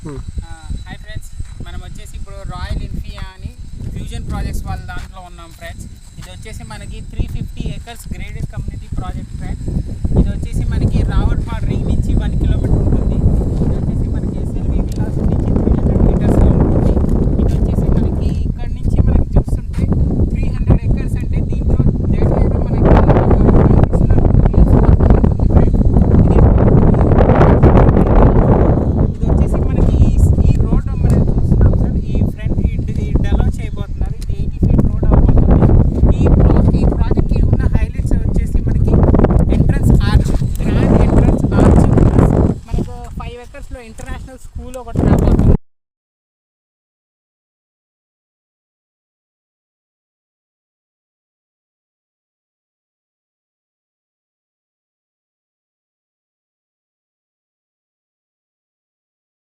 Hi friends, మనం వచ్చేసి ఇప్పుడు రాయల్ ఇన్ఫియా అని ఫ్యూజన్ ప్రాజెక్ట్స్ వాళ్ళ దాంట్లో ఉన్నాం ఫ్రెండ్స్. ఇది వచ్చేసి మనకి 350 acres graded community project friends. ఇది వచ్చేసి మనకి రావట్పాడ్ రింగ్ నుంచి 1 kilometer ఉంటుంది. ఇది వచ్చేసి మనకి ఎస్ఎల్వి విలాస్ నుంచి 300 meters ఉంటుంది. ఇది వచ్చేసి మనకి ఇక్కడ నుంచి మనకి చూస్తుంటే 300 acres అంటే దీంట్లో దగ్గర మనకి ఇంటర్నేషనల్ స్కూల్ ఒకటి రాబోతుంది.